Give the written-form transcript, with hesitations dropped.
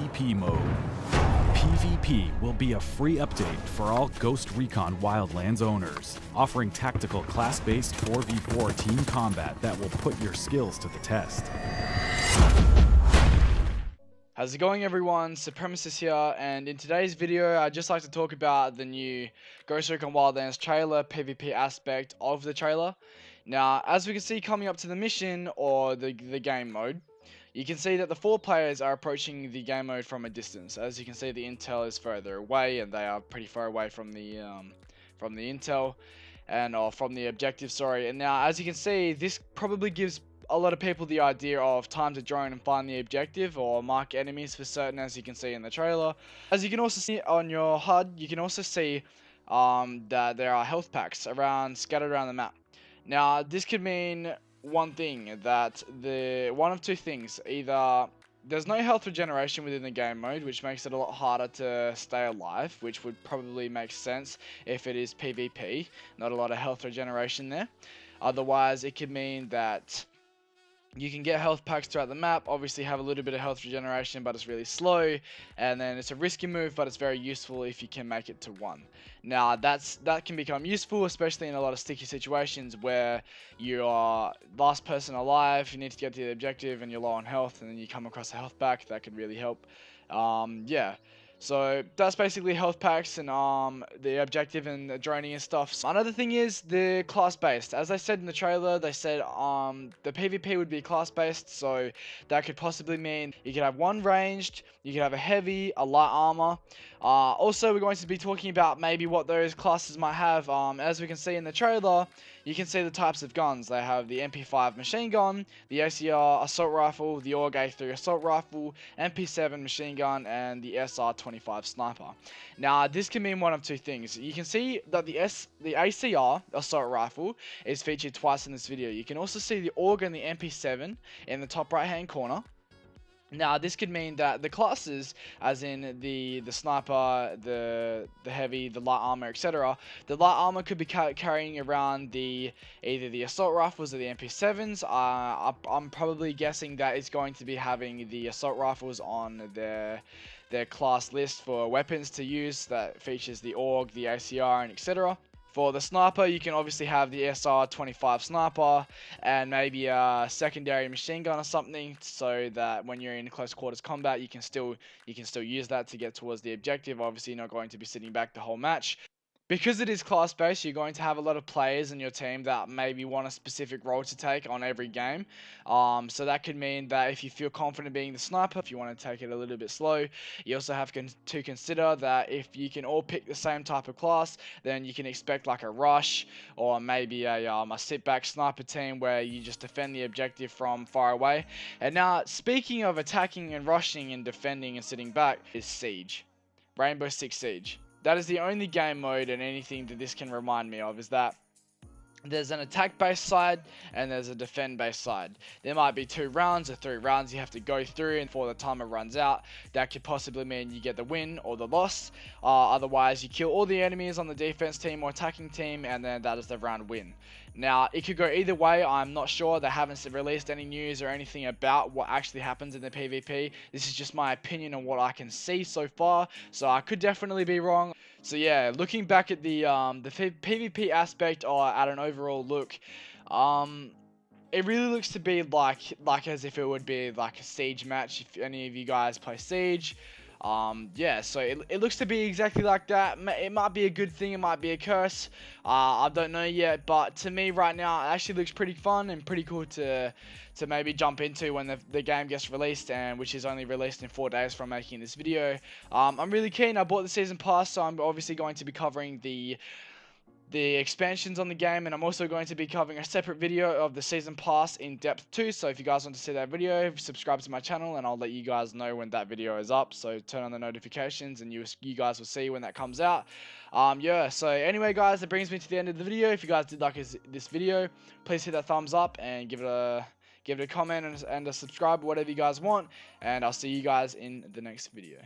PvP mode. PvP will be a free update for all Ghost Recon Wildlands owners, offering tactical class-based 4v4 team combat that will put your skills to the test. How's it going, everyone? Supremisis here, and in today's video I'd just like to talk about the new Ghost Recon Wildlands trailer, PvP aspect of the trailer. Now, as we can see coming up to the mission, or the game mode, you can see that the 4 players are approaching the game mode from a distance. As you can see, the intel is further away, and they are pretty far away from the intel, or from the objective, sorry. And now, as you can see, this probably gives a lot of people the idea of time to drone and find the objective or mark enemies for certain, as you can see in the trailer. As you can also see on your HUD, you can also see that there are health packs scattered around the map. Now, this could mean one thing, that one of two things: either there's no health regeneration within the game mode, which makes it a lot harder to stay alive, which would probably make sense if it is PvP, not a lot of health regeneration there. Otherwise, it could mean that you can get health packs throughout the map, obviously have a little bit of health regeneration, but it's really slow, and then it's a risky move, but it's very useful if you can make it to 1. Now, that can become useful, especially in a lot of sticky situations where you are last person alive, you need to get to the objective, and you're low on health, and then you come across a health pack. That could really help. Yeah. So that's basically health packs and the objective and the droning and stuff. So another thing is the class based. As I said in the trailer, they said the PvP would be class based, so that could possibly mean you could have one ranged, you could have a heavy, a light armor. Also, we're going to be talking about maybe what those classes might have. As we can see in the trailer, you can see the types of guns. They have the MP5 machine gun, the ACR assault rifle, the AUG A3 assault rifle, MP7 machine gun, and the SR25 sniper. Now, this can mean one of two things. You can see that the ACR assault rifle is featured twice in this video. You can also see the AUG and the MP7 in the top right hand corner. Now, this could mean that the classes, as in the sniper, the heavy, the light armor, etc., the light armor could be carrying around either the assault rifles or the MP7s. I'm probably guessing that it's going to be having the assault rifles on their class list for weapons to use that features the AUG, the ACR, and etc. For the sniper, you can obviously have the SR25 sniper and maybe a secondary machine gun or something, so that when you're in close quarters combat, you can still use that to get towards the objective. Obviously, you're not going to be sitting back the whole match. Because it is class-based, you're going to have a lot of players in your team that maybe want a specific role to take on every game. So that could mean that if you feel confident being the sniper, if you want to take it a little bit slow, you also have to consider that if you can all pick the same type of class, then you can expect like a rush, or maybe a sit-back sniper team where you just defend the objective from far away. And now, speaking of attacking and rushing and defending and sitting back, is Siege. Rainbow Six Siege. That is the only game mode and anything that this can remind me of, is that there's an attack-based side and there's a defend-based side. There might be 2 rounds or 3 rounds you have to go through, and before the timer runs out, that could possibly mean you get the win or the loss. Otherwise, you kill all the enemies on the defense team or attacking team, and then that is the round win. Now, it could go either way. I'm not sure. They haven't released any news or anything about what actually happens in the PvP. This is just my opinion on what I can see so far, so I could definitely be wrong. So yeah, looking back at the PvP aspect, or at an overall look, it really looks to be like as if it would be like a Siege match, if any of you guys play Siege. Yeah, so it looks to be exactly like that. It might be a good thing, it might be a curse. I don't know yet, but to me right now, it actually looks pretty fun and pretty cool to maybe jump into when the game gets released, and which is only released in 4 days from making this video. I'm really keen. I bought the season pass, so I'm obviously going to be covering the expansions on the game, and I'm also going to be covering a separate video of the season pass in depth too. So if you guys want to see that video, subscribe to my channel and I'll let you guys know when that video is up. So turn on the notifications and you guys will see when that comes out. Yeah, so anyway guys, that brings me to the end of the video. If you guys did like this video, please hit that thumbs up and give it a comment and a subscribe, whatever you guys want, and I'll see you guys in the next video.